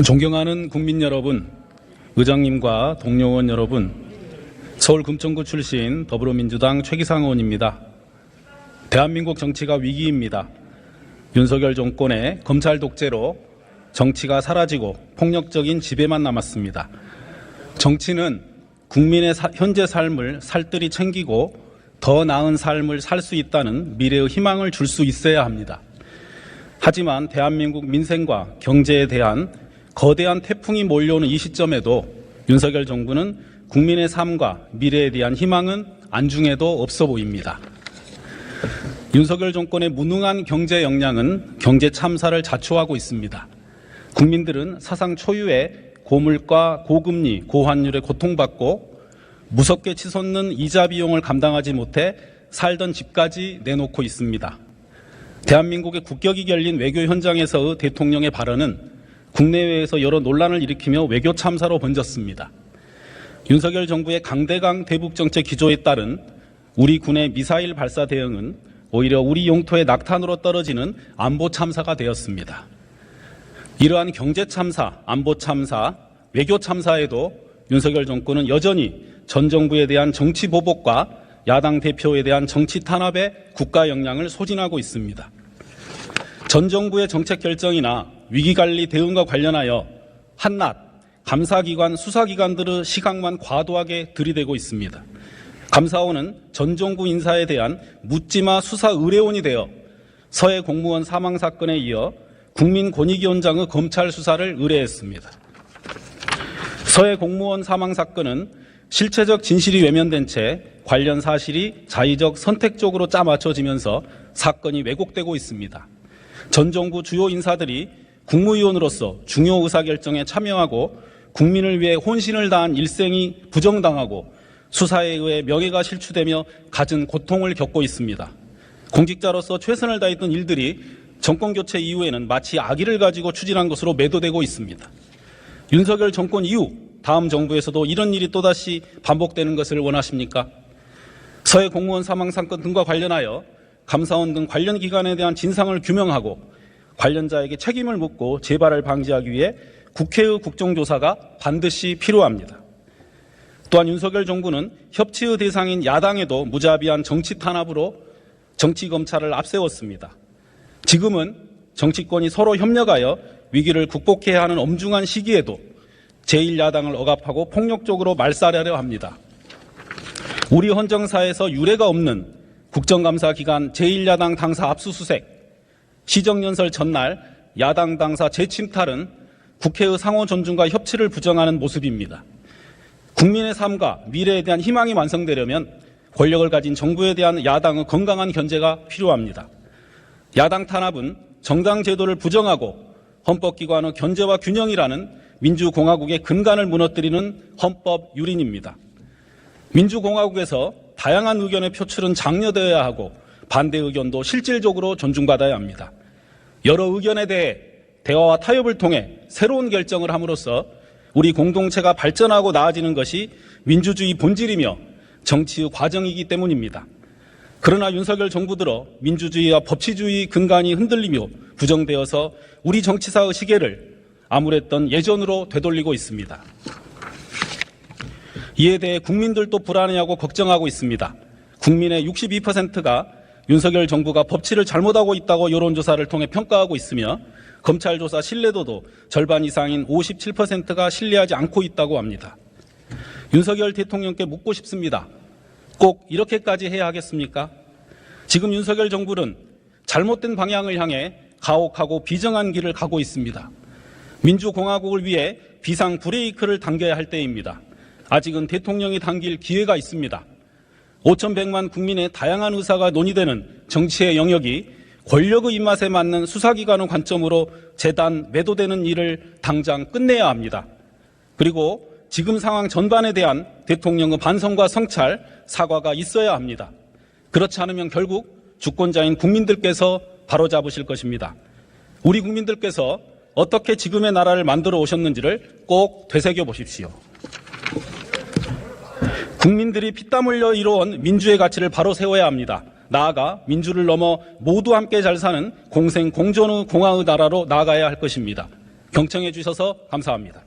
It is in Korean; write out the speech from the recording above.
존경하는 국민 여러분, 의장님과 동료원 여러분, 서울 금천구 출신 더불어민주당 최기상 의원입니다. 대한민국 정치가 위기입니다. 윤석열 정권의 검찰 독재로 정치가 사라지고 폭력적인 지배만 남았습니다. 정치는 국민의 현재 삶을 살뜰히 챙기고 더 나은 삶을 살 수 있다는 미래의 희망을 줄 수 있어야 합니다. 하지만 대한민국 민생과 경제에 대한 거대한 태풍이 몰려오는 이 시점에도 윤석열 정부는 국민의 삶과 미래에 대한 희망은 안중에도 없어 보입니다. 윤석열 정권의 무능한 경제 역량은 경제 참사를 자초하고 있습니다. 국민들은 사상 초유의 고물가, 고금리, 고환율에 고통받고 무섭게 치솟는 이자 비용을 감당하지 못해 살던 집까지 내놓고 있습니다. 대한민국의 국격이 결린 외교 현장에서의 대통령의 발언은 국내외에서 여러 논란을 일으키며 외교 참사로 번졌습니다. 윤석열 정부의 강대강 대북 정책 기조에 따른 우리 군의 미사일 발사 대응은 오히려 우리 영토의 낙탄으로 떨어지는 안보 참사가 되었습니다. 이러한 경제 참사, 안보 참사, 외교 참사에도 윤석열 정권은 여전히 전 정부에 대한 정치 보복과 야당 대표에 대한 정치 탄압에 국가 역량을 소진하고 있습니다. 전 정부의 정책 결정이나 위기관리 대응과 관련하여 한낱 감사기관, 수사기관들의 시각만 과도하게 들이대고 있습니다. 감사원은 전 정부 인사에 대한 묻지마 수사 의뢰원이 되어 서해 공무원 사망 사건에 이어 국민권익위원장의 검찰 수사를 의뢰했습니다. 서해 공무원 사망 사건은 실체적 진실이 외면된 채 관련 사실이 자의적 선택적으로 짜맞춰지면서 사건이 왜곡되고 있습니다. 전 정부 주요 인사들이 국무위원으로서 중요 의사결정에 참여하고 국민을 위해 혼신을 다한 일생이 부정당하고 수사에 의해 명예가 실추되며 갖은 고통을 겪고 있습니다. 공직자로서 최선을 다했던 일들이 정권교체 이후에는 마치 악의를 가지고 추진한 것으로 매도되고 있습니다. 윤석열 정권 이후 다음 정부에서도 이런 일이 또다시 반복되는 것을 원하십니까? 서해 공무원 사망 사건 등과 관련하여 감사원 등 관련 기관에 대한 진상을 규명하고 관련자에게 책임을 묻고 재발을 방지하기 위해 국회의 국정조사가 반드시 필요합니다. 또한 윤석열 정부는 협치의 대상인 야당에도 무자비한 정치 탄압으로 정치검찰을 앞세웠습니다. 지금은 정치권이 서로 협력하여 위기를 극복해야 하는 엄중한 시기에도 제1야당을 억압하고 폭력적으로 말살하려 합니다. 우리 헌정사에서 유례가 없는 국정감사 기간 제1야당 당사 압수수색, 시정연설 전날 야당 당사 재침탈은 국회의 상호 존중과 협치를 부정하는 모습입니다. 국민의 삶과 미래에 대한 희망이 완성되려면 권력을 가진 정부에 대한 야당의 건강한 견제가 필요합니다. 야당 탄압은 정당 제도를 부정하고 헌법기관의 견제와 균형이라는 민주공화국의 근간을 무너뜨리는 헌법 유린입니다. 민주공화국에서 다양한 의견의 표출은 장려되어야 하고 반대 의견도 실질적으로 존중받아야 합니다. 여러 의견에 대해 대화와 타협을 통해 새로운 결정을 함으로써 우리 공동체가 발전하고 나아지는 것이 민주주의 본질이며 정치의 과정이기 때문입니다. 그러나 윤석열 정부 들어 민주주의와 법치주의 근간이 흔들리며 부정되어서 우리 정치사의 시계를 암울했던 예전으로 되돌리고 있습니다. 이에 대해 국민들도 불안해하고 걱정하고 있습니다. 국민의 62%가 윤석열 정부가 법치를 잘못하고 있다고 여론조사를 통해 평가하고 있으며 검찰 조사 신뢰도도 절반 이상인 57%가 신뢰하지 않고 있다고 합니다. 윤석열 대통령께 묻고 싶습니다. 꼭 이렇게까지 해야 하겠습니까? 지금 윤석열 정부는 잘못된 방향을 향해 가혹하고 비정한 길을 가고 있습니다. 민주공화국을 위해 비상 브레이크를 당겨야 할 때입니다. 아직은 대통령이 당길 기회가 있습니다. 5,100만 국민의 다양한 의사가 논의되는 정치의 영역이 권력의 입맛에 맞는 수사기관의 관점으로 재단 매도되는 일을 당장 끝내야 합니다. 그리고 지금 상황 전반에 대한 대통령의 반성과 성찰, 사과가 있어야 합니다. 그렇지 않으면 결국 주권자인 국민들께서 바로잡으실 것입니다. 우리 국민들께서 어떻게 지금의 나라를 만들어 오셨는지를 꼭 되새겨 보십시오. 국민들이 피땀 흘려 이뤄온 민주의 가치를 바로 세워야 합니다. 나아가 민주를 넘어 모두 함께 잘 사는 공생 공존의 공화의 나라로 나아가야 할 것입니다. 경청해 주셔서 감사합니다.